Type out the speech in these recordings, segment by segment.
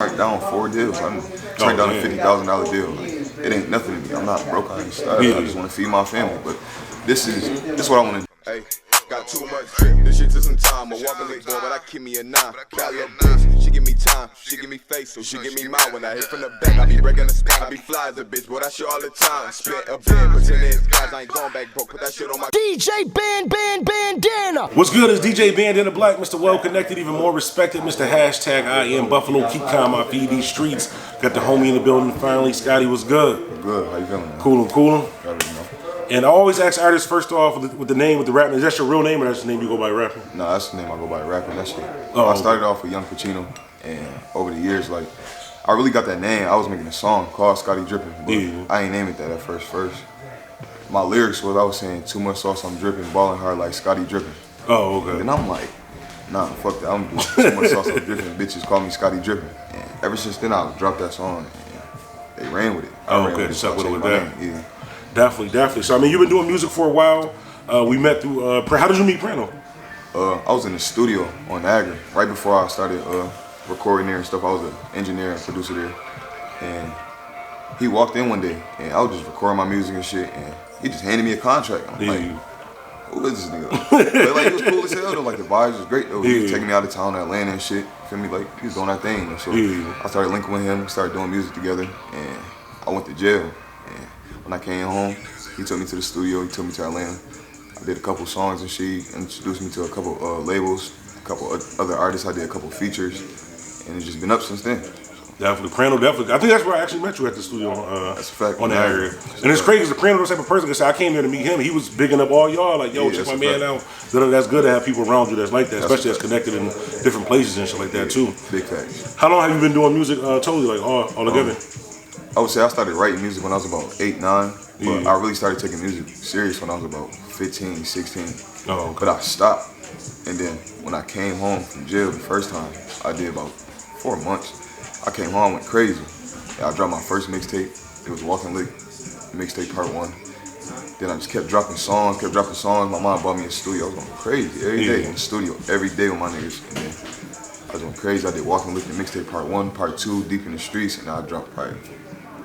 turned down 4 deals. I turned down a $50,000 deal. Like, it ain't nothing to me. I'm not broke. I ain't starving. I just want to feed my family. But this what I want to do. Hey, got too much drip. This shit took some time. I'm walking big boy, but I keep me a 9. Cali up bitch. She give me time. She give me face, so she give me mine. When I hit from the back, I be breaking the spot. I be fly as a bitch, but I show all the time. Split a bed, pretend it's guys. I ain't going back broke. Put that shit on my DJ Bandana. What's good? It's DJ Bandana Black, Mr. Well Connected, even more respected, Mr. Hashtag I am Buffalo. Keep calm, I feed these streets. Got the homie in the building finally. Scottie, what's good? Good. How you feeling, man? Coolin'. And I always ask artists first off with the name, with the rap name. Is that your real name or that's the name you go by rapping? No, that's the name I go by rapping. That shit. I started off with Young Pacino, and over the years, like, I really got that name. I was making a song called Scottie Drippin, but I ain't name it that at first. My lyrics was I was saying too much sauce, I'm dripping, balling hard like Scottie Drippin. Oh, okay. And I'm like, nah, fuck that. I'm doing too much sauce, I'm dripping. Bitches call me Scottie Drippin. And ever since then, I dropped that song, and they ran with it. Okay, stuck with it with that. Yeah. Definitely. So, I mean, you've been doing music for a while. We met through, how did you meet Prano? I was in the studio on Niagara right before I started recording there and stuff. I was an engineer and producer there. And he walked in one day, and I was just recording my music and shit, and he just handed me a contract. I'm like, who is this nigga? But like, it was cool as hell though. Like, the vibes was great though. He was taking me out of town to Atlanta and shit. Feel me? Like, he was doing that thing. And so I started linking with him, started doing music together, and I went to jail. And when I came home, he took me to the studio, he took me to Atlanta. I did a couple songs and she introduced me to a couple labels, a couple other artists. I did a couple features, and it's just been up since then. Definitely, Prano, definitely. I think that's where I actually met you at the studio that's a fact, on that area. And it's crazy, because Prano was the type of person that said, I came there to meet him. He was bigging up all y'all, like, yo, check my man out. That's good to have people around you that's like that, especially that's connected in different places and shit like that, too. Big facts. How long have you been doing music totally, like, all together? I would say I started writing music when I was about 8, 9, but I really started taking music serious when I was about 15, 16. Oh, okay. But I stopped, and then when I came home from jail the first time, I did about 4 months. I came home, went crazy. I dropped my first mixtape. It was Walking Lick, mixtape part 1. Then I just kept dropping songs. My mom bought me a studio. I was going crazy every day in the studio, every day with my niggas. And then I was going crazy. I did Walking Lick, the mixtape part 1, part 2, Deep in the Streets, and I dropped probably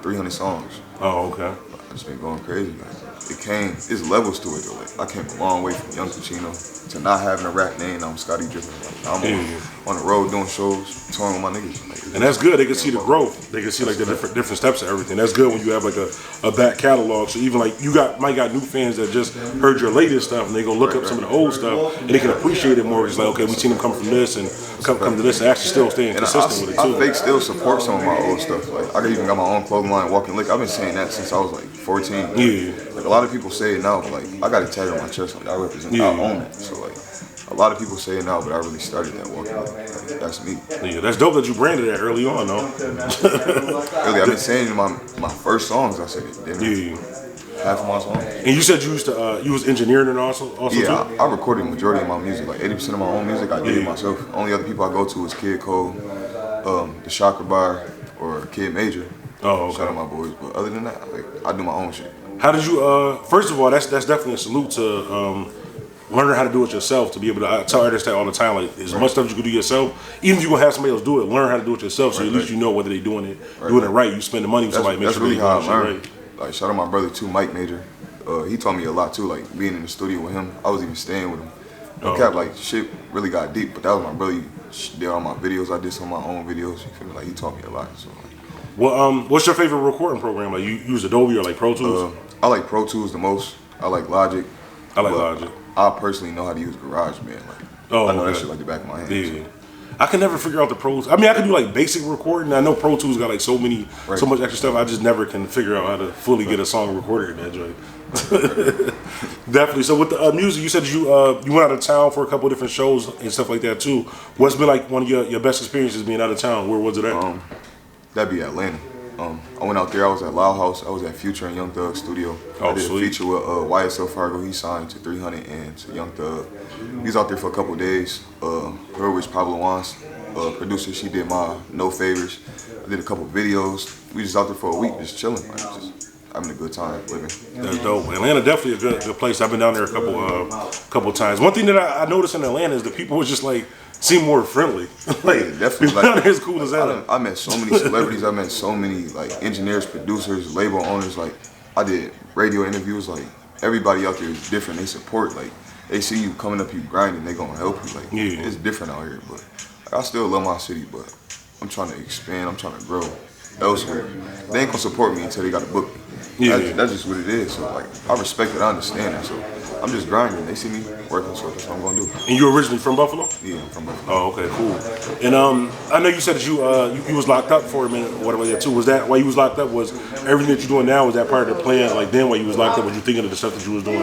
300 songs. Oh, okay. I just been going crazy. Like, it's levels to it though. Like, I came a long way from Young Pacino to not having a rap name. I'm Scottie Drippin. Like, I'm on the road doing shows, touring with my niggas. Like, and that's good. They can see the growth. They can see like the different steps of everything. That's good when you have like a back catalog. So even like you might got new fans that just heard your latest stuff and they go look up some of the old stuff and they can appreciate it more. It's like, okay, we seen them come from this and come to this and actually still staying consistent with it too. I fake still support some of my old stuff. Like, I even got my own clothing line, Walking Lick. I've been saying that since I was like 14. Like, a lot of people say it now, but like, I got it tatted on my chest. Like, I represent, I own it. So like, a lot of people say it now, but I really started that Walking Lick. Like, that's me. Yeah, that's dope that you branded that early on, though. Really, I've been saying in my first songs, I said it. Half of my songs. And you said you used to, you was engineering and also yeah, too? I recorded the majority of my music. Like 80% of my own music, I did it myself. Only other people I go to is Kid Cole, the Chakra Bar, or Kid Major. Oh, okay. Shout out my boys. But other than that, like, I do my own shit. How did you, first of all, that's definitely a salute to learning how to do it yourself, to be able to, I tell artists that all the time, like, as much stuff as you can do yourself, even if you're gonna have somebody else do it, learn how to do it yourself, so at least you know whether they're doing it right. You spend the money with somebody, make sure really how I learned. Right. Like, shout out my brother too, Mike Major. He taught me a lot too, like being in the studio with him. I was even staying with him. No cap, like, shit really got deep, but that was my brother. He did all my videos. I did some of my own videos. You feel me? Like, he taught me a lot. So, like, well, what's your favorite recording program? Like, you use Adobe or like Pro Tools? I like Pro Tools the most. I like Logic. I like Logic. I personally know how to use GarageBand. Like, I know that shit like the back of my hand. Yeah. I can never figure out the pros. I mean, I can do like basic recording. I know Pro Tools got like so much extra stuff. I just never can figure out how to fully get a song recorded in that joint. Definitely. So with the music, you said you went out of town for a couple of different shows and stuff like that too. What's been like one of your best experiences being out of town? Where was it at? That'd be Atlanta. I went out there. I was at Loud House. I was at Future and Young Thug's studio. I did a feature with YSL Fargo. He signed to 300 and to Young Thug. He was out there for a couple of days. Her was Pablo Wans, producer. She did my No Favors. I did a couple of videos. We just out there for a week, just chilling, like, just having a good time living. That's dope. Atlanta definitely a good place. I've been down there a couple times. One thing that I noticed in Atlanta is the people was just like, seem more friendly. Like, Yeah, definitely. not Like, as cool as that. I met so many celebrities. I met so many like engineers, producers, label owners. Like I did radio interviews. Like everybody out there is different. They support. Like they see you coming up, you grinding. They gonna help you. Like it's different out here. But like, I still love my city. But I'm trying to expand. I'm trying to grow elsewhere. They ain't gonna support me until they got a book. That's just what it is. So like I respect it. I understand that. So I'm just grinding. They see me working, so that's what I'm gonna do. And you originally from Buffalo? Yeah, I'm from Buffalo. Oh, okay, cool. And I know you said that you was locked up for a minute or whatever that too. Was that while you was locked up? Was everything that you're doing now, was that part of the plan? Like then while you was locked up, was you thinking of the stuff that you was doing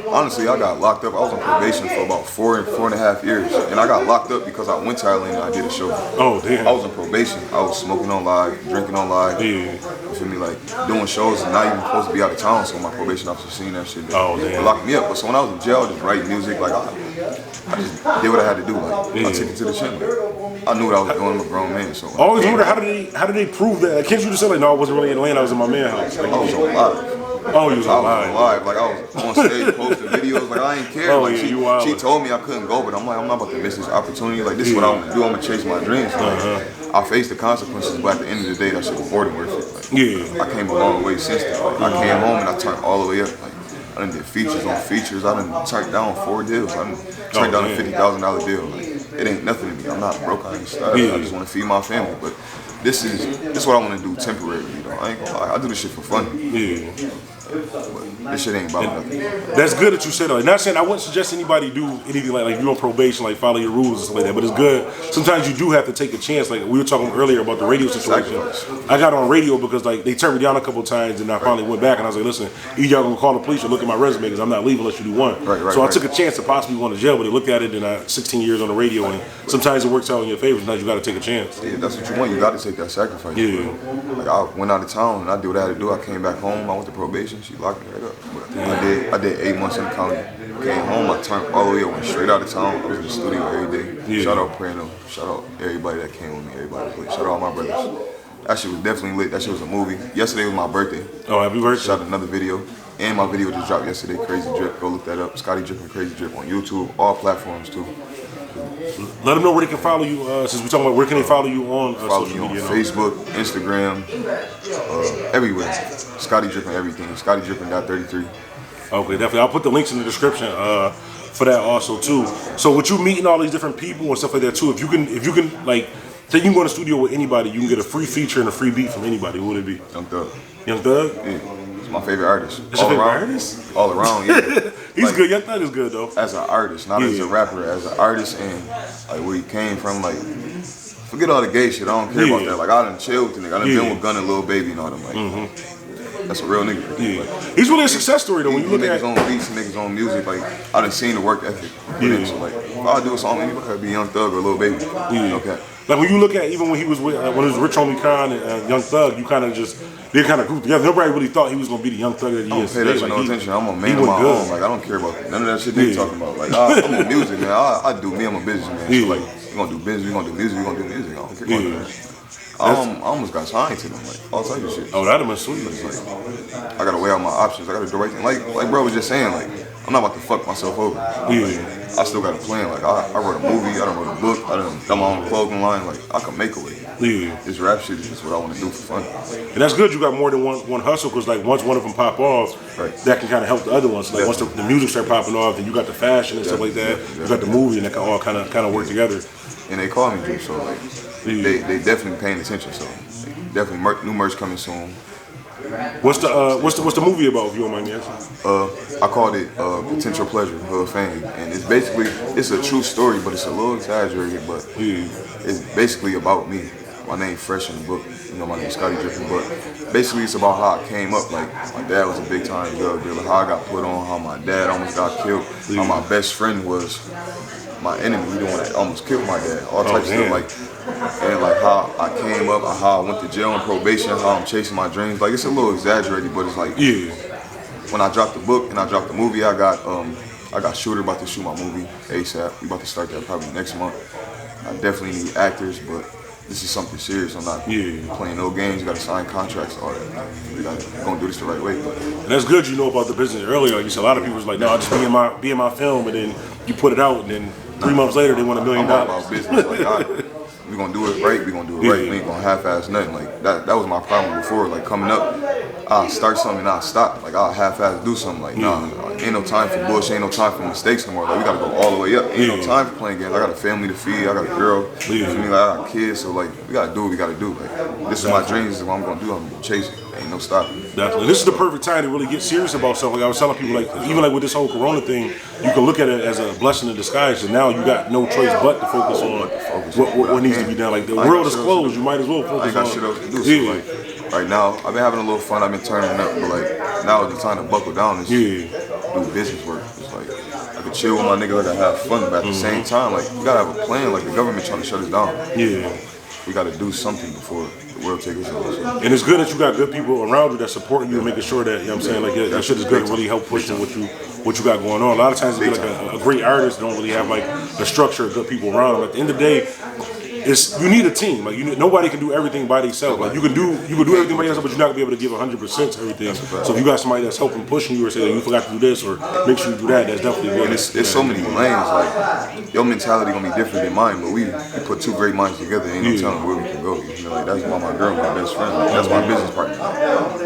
Honestly, I got locked up. I was on probation for about 4.5 years, and I got locked up because I went to Atlanta and I did a show. Oh damn! I was on probation. I was smoking on live, drinking on live. Yeah. You feel me? Like doing shows and not even supposed to be out of town. So my probation officer seen that shit. Oh damn! They locked me up. But so when I was in jail, I just write music. Like I just did what I had to do. Like I took it to the chin. Like, I knew what I was doing. I'm a grown man. So I always wonder how did they prove that? Like, can't you just say like, no, I wasn't really in Atlanta. I was in my man's house. Like, I was on live. Oh, you was on live. Like I was on stage posting videos. Like I ain't care. Oh, like yeah, she told me I couldn't go, but I'm like, I'm not about to miss this opportunity. Like this is what I want to do. I'm gonna chase my dreams. Like, I faced the consequences, but at the end of the day, that shit was more than worth it. Like, I came a long way since then. Like, I came home and I turned all the way up. Like I done did features on features. I done turned down 4 deals. I done turned down a $50,000 deal. Like it ain't nothing to me. I'm not broke. I ain't starving. I just want to feed my family. But this is what I want to do temporarily. You know, I ain't gonna lie. I do this shit for fun. But this shit ain't about nothing. That's good that you said that. Not saying I wouldn't suggest anybody do anything like you on probation, like follow your rules and stuff like that. But it's good. Sometimes you do have to take a chance. Like we were talking earlier about the radio situation. I got on radio because like they turned me down a couple of times, and I finally went back and I was like, listen, either y'all gonna call the police or look at my resume because I'm not leaving unless you do one. So I took a chance to possibly go to jail, but they looked at it and I 16 years on the radio, and sometimes it works out in your favor. Sometimes you got to take a chance. Yeah, that's what you want. You got to take that sacrifice. Yeah. Like I went out of town and I did what I had to do. I came back home. I went to probation. She locked me right up. But I did 8 months in the county. Came home. I turned all the way up. Went straight out of town. I was in the studio every day. Shout out Prano. Shout out everybody that came with me. Everybody that played. Shout out all my brothers. That shit was definitely lit. That shit was a movie. Yesterday was my birthday. Oh, happy birthday! Shot another video. And my video just dropped yesterday, Crazy Drip. Go look that up. Scottie Drippin Crazy Drip on YouTube, all platforms too. Let them know where they can follow you. Since we're talking about where can they follow you on social media? Facebook, Instagram, everywhere. Scottie Drippin everything. Scottie Drippin.33. Okay, definitely. I'll put the links in the description for that also too. So with you meeting all these different people and stuff like that too, if you can like, say you can go in the studio with anybody, you can get a free feature and a free beat from anybody. Who would it be? Young Thug. Young Thug? Yeah. My favorite artist. That's your favorite artist? All around, yeah. He's like, good. Young Thug is good though. As an artist, not as a rapper. As an artist and like where he came from, like forget all the gay shit. I don't care about that. Like I done chill with the nigga. I done been with Gun and Lil Baby and all them. Like that's a real nigga. Yeah. Like, he's really a success story though. When you look at his own beats, he make his own music. Like I done seen the work ethic. So like if I do a song, anybody could be Young Thug or Lil Baby. Okay. Like when you look at even when he was with when it was Rich Homie Khan and Young Thug, you kind of just they kind of grouped together. Nobody really thought he was gonna be the Young Thug that he is. I don't pay that shit no attention. I'm a man of my own. Like I don't care about none of that shit they talking about. Like I'm a music man. I do me. I'm a businessman. So like we gonna do business. We gonna do music. We gonna do music. I don't care about that. I almost got signed to them, like all types of shit. Oh, that'd have been sweet. Like, I gotta weigh out my options. I gotta do the right thing. Like bro was just saying, like I'm not about to fuck myself over. I still got a plan. Like I wrote a movie. I done wrote a book. I done my own clothing line. Like I can make a way. This rap shit is just what I want to do for fun. And that's good. You got more than one hustle because like once one of them pop off, that can kind of help the other ones. So, like once the music start popping off, then you got the fashion and stuff like that. You got the movie, and that can all kind of work together. And they call me Drew, so like they definitely paying attention. So definitely new merch coming soon. What's the movie about, if you don't mind me asking? I called it Potential Pleasure, Hood Fame, and it's basically it's a true story, but it's a little exaggerated. But it's basically about me. My name fresh in the book. You know, my name's Scottie Drippin, but basically it's about how I came up. Like my dad was a big time drug dealer. How I got put on. How my dad almost got killed. How my best friend was my enemy. We the one that almost killed my dad. All types of stuff like. And like how I came up, how I went to jail on probation, how I'm chasing my dreams. Like it's a little exaggerated, but it's like when I dropped the book and I dropped the movie, I got Shooter about to shoot my movie ASAP. We about to start that probably next month. I definitely need actors, but this is something serious. I'm not playing no games. You got to sign contracts, all that. We gonna do this the right way. And that's good. You know about the business earlier. Like you said, a lot of people was like, no, I'll just be in my film, and then you put it out, and then 3 months later they want $1 million. I'm all about business. Like, we gonna do it right. We gonna do it right. We ain't gonna half-ass nothing. Like that was my problem before. Like coming up, I'll start something and I'll stop. Like I'll half-ass do something. Like nah, ain't no time for bullshit. Ain't no time for mistakes no more. Like we gotta go all the way up. Ain't no time for playing games. I got a family to feed. I got a girl. You feel me? Like I got kids. So like we gotta do what we gotta do. Like this is my dreams. This is what I'm gonna do. I'm gonna chase it. Ain't no stopping. Definitely. This is the perfect time to really get serious about something. Like I was telling people, like even like with this whole Corona thing, you can look at it as a blessing in disguise. And now you got no choice but to focus on what needs to be done. Like the world is closed. You might as well focus on. I ain't got shit else to do. So like right now, I've been having a little fun. I've been turning up, but like now it's the time to buckle down and do business work. It's like I can chill with my nigga, like I have fun, but at the same time, like we gotta have a plan. Like the government trying to shut us down. We gotta do something before the world takes us over. So. And it's good that you got good people around you that support you and making sure that, you know what I'm saying, like that shit is good and really help pushing what you got going on. A lot of times it's like a great artist don't really have like the structure of good people around them. At the end of the day, you need a team. Like nobody can do everything by themselves. Like you can do everything by yourself, but you're not gonna be able to give 100% to everything. So if you got somebody that's helping pushing you or saying you forgot to do this or make sure you do that, that's definitely good. There's so many lanes. Like your mentality gonna be different than mine, but we put two great minds together. Ain't no telling where we can go. You know, like that's why my girl, my best friend. Like, that's my business partner.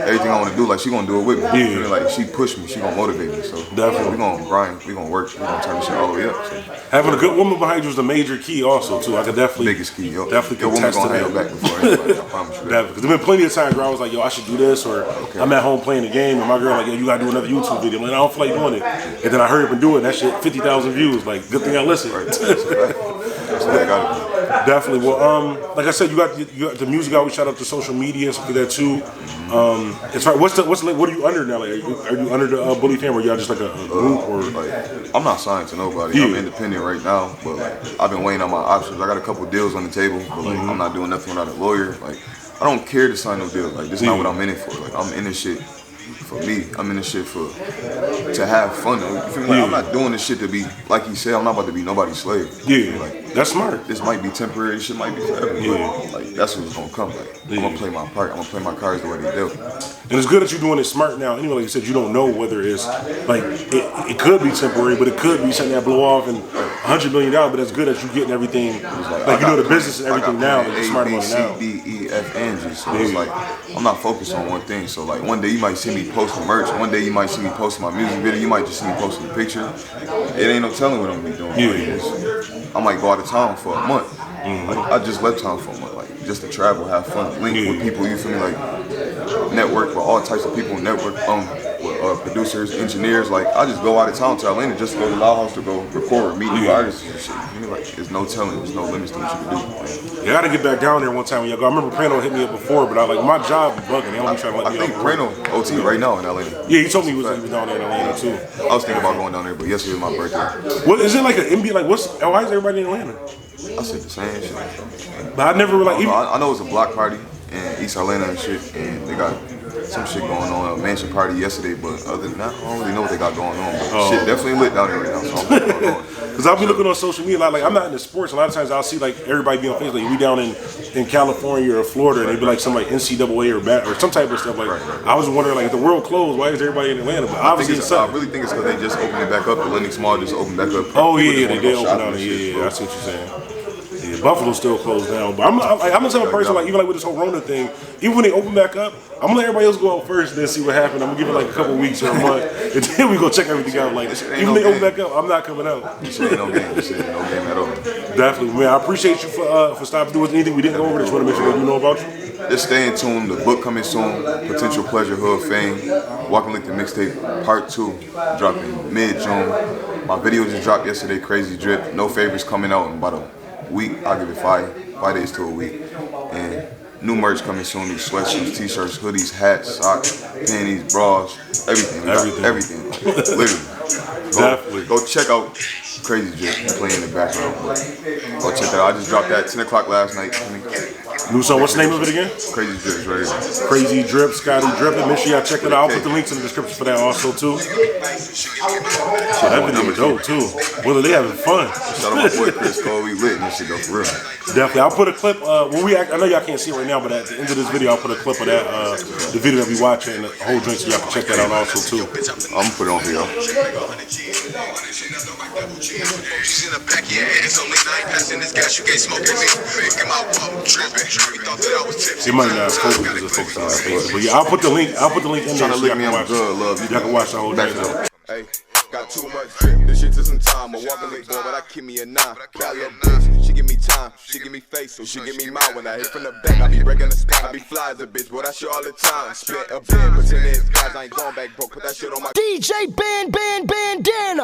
Everything I want to do, like she gonna do it with me. You know, like she pushed me, she gonna motivate me. So definitely we gonna grind, we gonna work, we gonna turn this shit all the way up. So. Having a good woman behind you is a major key, also too. I could definitely biggest key. Yo. Definitely your woman contest gonna to have that. your back before anybody. I promise you that. Because there's been plenty of times where I was like, yo, I should do this, or I'm at home playing the game, and my girl like, yo, you gotta do another YouTube video. Like, I don't feel like doing it, and then I hurry up and do it. And that shit, 50,000 views. Like, good thing I listened. Right. That's what I gotta do. Definitely. Well, like I said, you got the music out. We shout out to social media and stuff like that too. It's right. What are you under now? Like, are you under the Bully fam, or y'all just like a group, or? Like, I'm not signed to nobody. I'm independent right now, but like I've been weighing on my options. I got a couple deals on the table, but like I'm not doing nothing without a lawyer. Like I don't care to sign no deal. Like this is not what I'm in it for. Like I'm in this shit for me. I'm in this shit to have fun. You feel me? Like, I'm not doing this shit to be, like you said, I'm not about to be nobody's slave. Like that's smart. This might be temporary. This shit might be forever. But like that's what's gonna come. Like I'm gonna play my part. I'm gonna play my cards the way they do. And it's good that you're doing it smart now. Anyway, like you said, you don't know whether it's like it could be temporary, but it could be something that blow off and $100 million. But it's good that you're getting everything. Like you know the business and everything now. Like you're smart about it now. A, B, C, D, E, F, and G. So it's like I'm not focused on one thing. So like one day you might see me posting merch. One day you might see me posting my music video. You might just see me posting a picture. It ain't no telling what I'm gonna be doing. Like, I might go out of town for a month. Like, I just left town for a month, like just to travel, have fun, link with people. You feel me? Like network with all types of people. Network with producers, engineers. Like I just go out of town to Atlanta just to go to Loud House to go record, meet new artists and shit. You know, like there's no telling, there's no limits to what you can do. You gotta get back down there one time when y'all go. I remember Prano hit me up before, but I like my job be bugging. They don't be trying to let me. I think Prano OT right now in Atlanta. Yeah, he told me he was down there in Atlanta too. I was thinking about going down there, but yesterday was my birthday. What is it like an NBA? Like why is everybody in Atlanta? I said the same shit. But I never like. I know it's a block party in East Atlanta and shit, and they got some shit going on, a mansion party yesterday, but other than that, I don't really know what they got going on. But shit definitely lit down there right now, so I'm going. Because I'll be looking on social media, like I'm not into sports. A lot of times I'll see like everybody be on Facebook, like we down in California or Florida, and they be like some like NCAA or some type of stuff. Like I was wondering, like if the world closed, why is everybody in Atlanta? But obviously I really think it's because they just opened it back up. The Lennox Mall just opened back up. Oh yeah, they did open down. Yeah, I see what you're saying. Yeah, Buffalo's still closed down, but I'm the type of person like even like with this whole Rona thing. Even when they open back up, I'm gonna let everybody else go out first and then see what happens. I'm gonna give it like a couple weeks or a month, and then we go check everything out. Like even when they open back up, I'm not coming out. This shit ain't no game. This shit ain't no game at all. Definitely, man. I appreciate you for stopping doing anything we didn't go over. Just want to make sure you know about you. Just stay in tune. The book coming soon. Potential Pleasure Hood Fame. Walking Lick the Mixtape Part 2 dropping mid-June. My video just dropped yesterday. Crazy Drip. No Favors coming out in about a week. I'll give it 5 days to a week. And new merch coming soon. New sweatshirts, t-shirts, hoodies, hats, socks, panties, bras, everything. Everything. Literally. Go check out Crazy Drip playing in the background. Go check that out. I just dropped that 10 o'clock last night. New song. What's the name of it again? Crazy Drips, right here. Crazy Drip, Scottie Drippin. Make sure y'all check it out. I'll put the links in the description for that also too. So that video dope too. Well, they having fun. Shout out my boy Chris Cole. We lit and this shit go for real. Definitely. I'll put a clip. I know y'all can't see it right now, but at the end of this video, I'll put a clip of that, the video that we watching, and the whole drink, so y'all can check that out also too. I'm gonna put it on for y'all. It might not focus because it's focused on our faces, but yeah, I'll put the link in there so y'all can watch. Y'all can watch the whole drink. Hey, got too much drip. This shit took some time. I walk a late boy, but I keep me a 9. Cali a bitch. She give me time. She give me face, so she give me mouth. When I hit from the back, I be breaking the spot. I be fly as a bitch, but that shit all the time. Spit a bit, pretend it's guys, I ain't going back broke. Put that shit on my DJ Bandana.